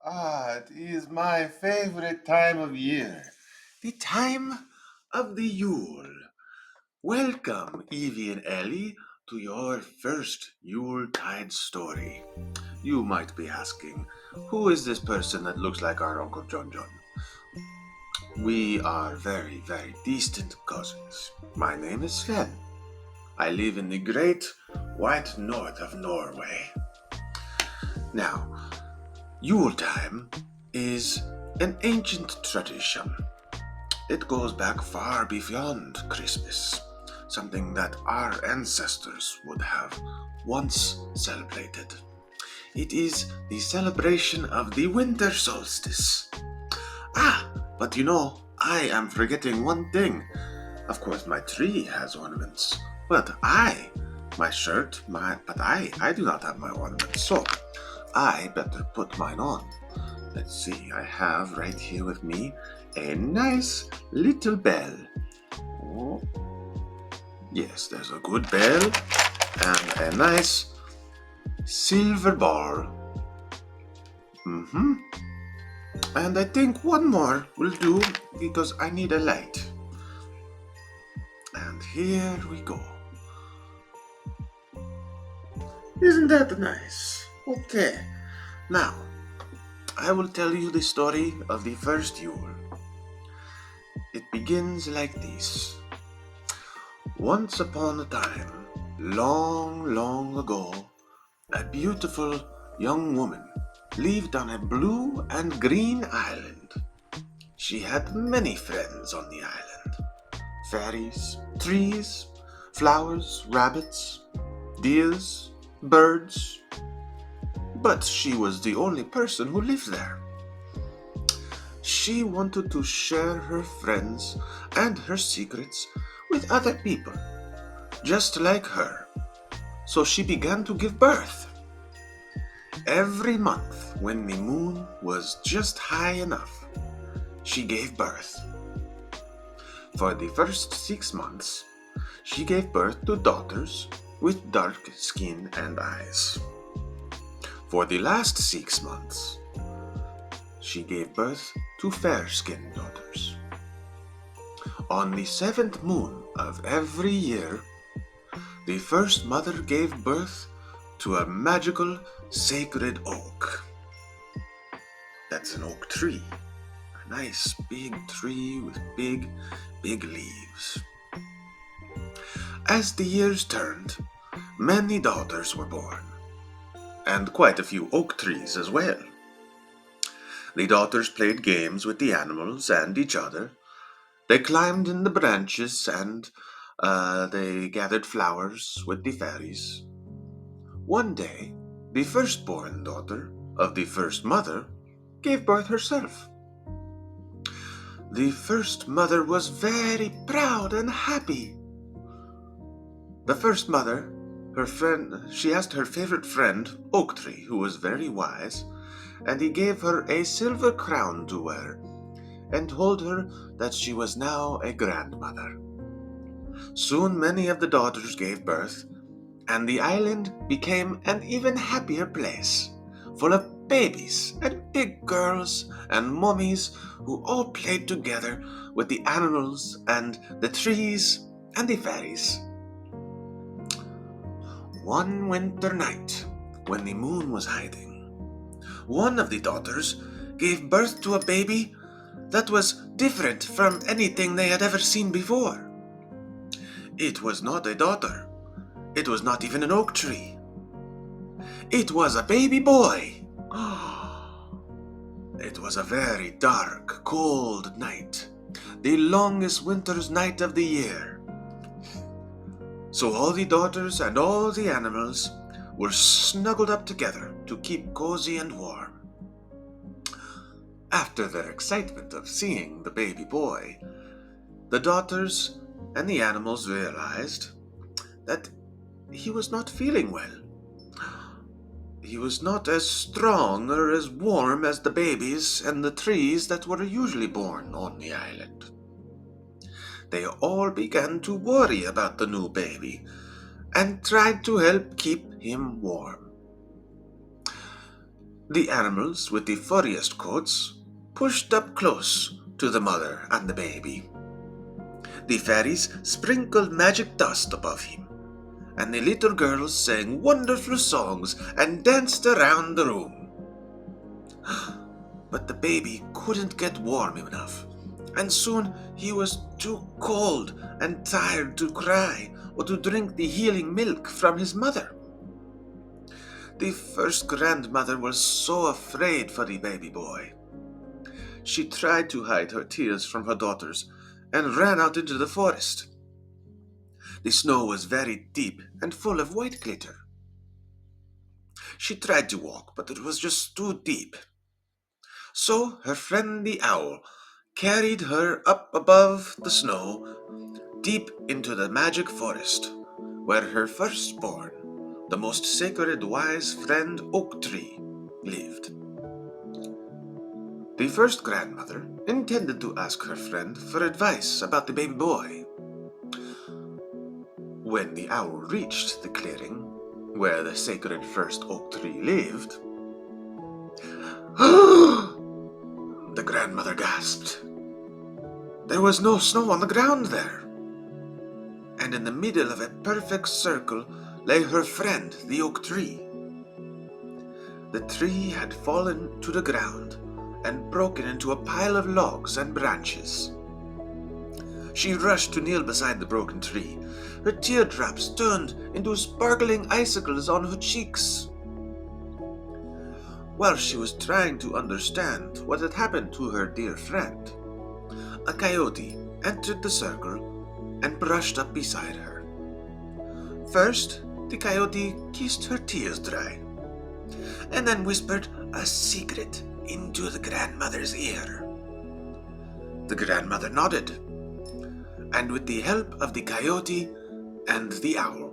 It is my favorite time of year. The time of the Yule. Welcome, Evie and Ellie, to your first Yuletide story. You might be asking, who is this person that looks like our Uncle John John? We are very, very distant cousins. My name is Sven. I live in the great white north of Norway. Now, Yule time is an ancient tradition. It goes back far beyond Christmas, something that our ancestors would have once celebrated. It is the celebration of the winter solstice. But I am forgetting one thing. Of course, my tree has ornaments, but I do not have my ornaments, so I better put mine on. Let's see, I have right here with me a nice little bell. Oh, yes, there's a good bell and a nice silver ball. And I think one more will do because I need a light. And here we go. Isn't that nice? Okay, now I will tell you the story of the first Yule. It begins like this. Once upon a time, long, long ago, a beautiful young woman lived on a blue and green island. She had many friends on the island. Fairies, trees, flowers, rabbits, deers, birds. But she was the only person who lived there. She wanted to share her friends and her secrets with other people, just like her. So she began to give birth. Every month, when the moon was just high enough, she gave birth. For the first 6 months, she gave birth to daughters with dark skin and eyes. For the last 6 months, she gave birth to fair-skinned daughters. On the seventh moon of every year, the first mother gave birth to a magical sacred oak. That's an oak tree. A nice big tree with big, big leaves. As the years turned, many daughters were born, and quite a few oak trees as well. The daughters played games with the animals and each other. They climbed in the branches and they gathered flowers with the fairies. One day, the firstborn daughter of the first mother gave birth herself. The first mother was very proud and happy. The first mother, she asked her favorite friend, Oak Tree, who was very wise, and he gave her a silver crown to wear and told her that she was now a grandmother. Soon many of the daughters gave birth, and the island became an even happier place, full of babies and big girls and mummies who all played together with the animals and the trees and the fairies. One winter night, when the moon was hiding, one of the daughters gave birth to a baby that was different from anything they had ever seen before. It was not a daughter. It was not even an oak tree. It was a baby boy. It was a very dark, cold night, the longest winter's night of the year. So all the daughters and all the animals were snuggled up together to keep cozy and warm. After their excitement of seeing the baby boy, the daughters and the animals realized that he was not feeling well. He was not as strong or as warm as the babies and the trees that were usually born on the island. They all began to worry about the new baby and tried to help keep him warm. The animals with the furriest coats pushed up close to the mother and the baby. The fairies sprinkled magic dust above him, and the little girls sang wonderful songs and danced around the room. But the baby couldn't get warm enough, and soon he was too cold and tired to cry or to drink the healing milk from his mother. The first grandmother was so afraid for the baby boy. She tried to hide her tears from her daughters and ran out into the forest. The snow was very deep and full of white glitter. She tried to walk, but it was just too deep. So her friend the owl carried her up above the snow, deep into the magic forest, where her firstborn, the most sacred wise friend oak tree, lived. The first grandmother intended to ask her friend for advice about the baby boy. When the owl reached the clearing where the sacred first oak tree lived, the grandmother gasped. There was no snow on the ground there, and in the middle of a perfect circle lay her friend, the oak tree. The tree had fallen to the ground and broken into a pile of logs and branches. She rushed to kneel beside the broken tree. Her teardrops turned into sparkling icicles on her cheeks. While she was trying to understand what had happened to her dear friend, a coyote entered the circle and brushed up beside her. First, the coyote kissed her tears dry, and then whispered a secret into the grandmother's ear. The grandmother nodded, and with the help of the coyote and the owl,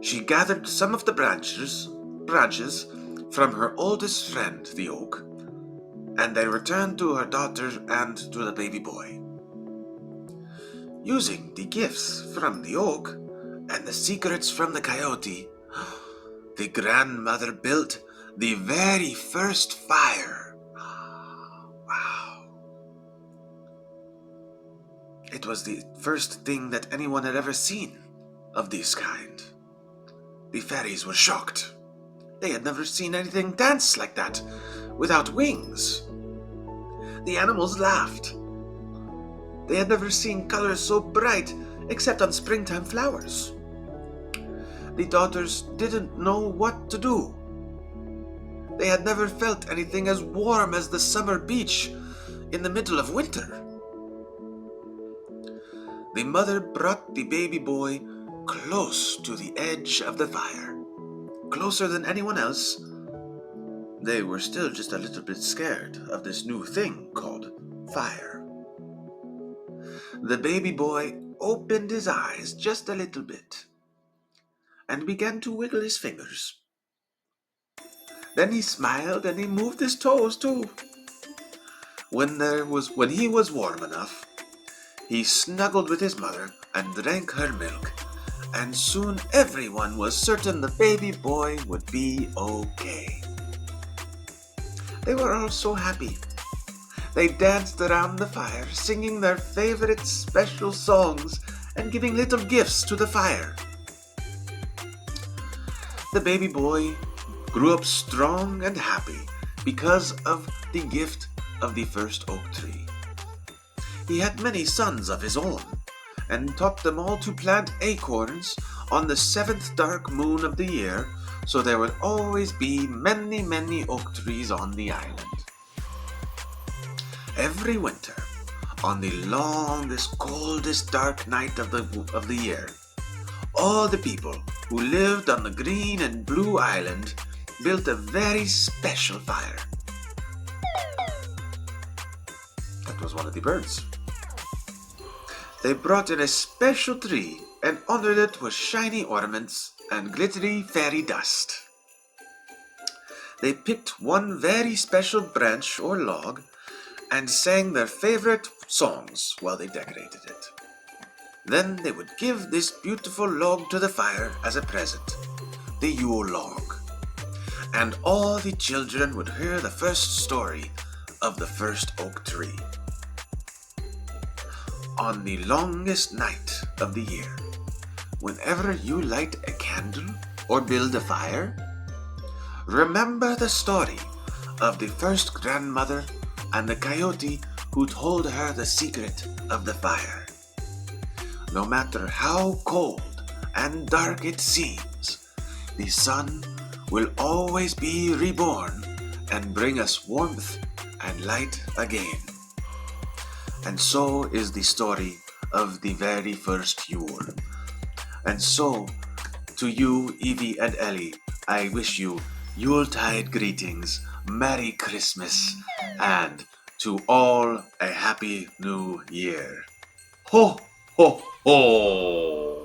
she gathered some of the branches from her oldest friend, the oak, and they returned to her daughter and to the baby boy. Using the gifts from the oak and the secrets from the coyote, the grandmother built the very first fire. Wow. It was the first thing that anyone had ever seen of this kind. The fairies were shocked. They had never seen anything dance like that, without wings. The animals laughed. They had never seen colors so bright, except on springtime flowers. The daughters didn't know what to do. They had never felt anything as warm as the summer beach in the middle of winter. The mother brought the baby boy close to the edge of the fire, closer than anyone else. They were still just a little bit scared of this new thing called fire. The baby boy opened his eyes just a little bit and began to wiggle his fingers. Then he smiled and he moved his toes too. When he was warm enough, he snuggled with his mother and drank her milk, and soon everyone was certain the baby boy would be okay. They were all so happy. They danced around the fire, singing their favorite special songs and giving little gifts to the fire. The baby boy grew up strong and happy because of the gift of the first oak tree. He had many sons of his own, and taught them all to plant acorns on the 7th dark moon of the year, so there would always be many, many oak trees on the island. Every winter, on the longest, coldest, dark night of the year, all the people who lived on the green and blue island built a very special fire. That was one of the birds. They brought in a special tree and honored it with shiny ornaments and glittery fairy dust. They picked one very special branch or log and sang their favorite songs while they decorated it. Then they would give this beautiful log to the fire as a present, the Yule log. and all the children would hear the first story of the first oak tree. On the longest night of the year, whenever you light a candle or build a fire, remember the story of the first grandmother and the coyote who told her the secret of the fire. No matter how cold and dark it seems, the sun will always be reborn and bring us warmth and light again. And so is the story of the very first Yule. And so, to you, Evie and Ellie, I wish you Yuletide greetings, Merry Christmas, and to all a Happy New Year. Ho, ho, ho!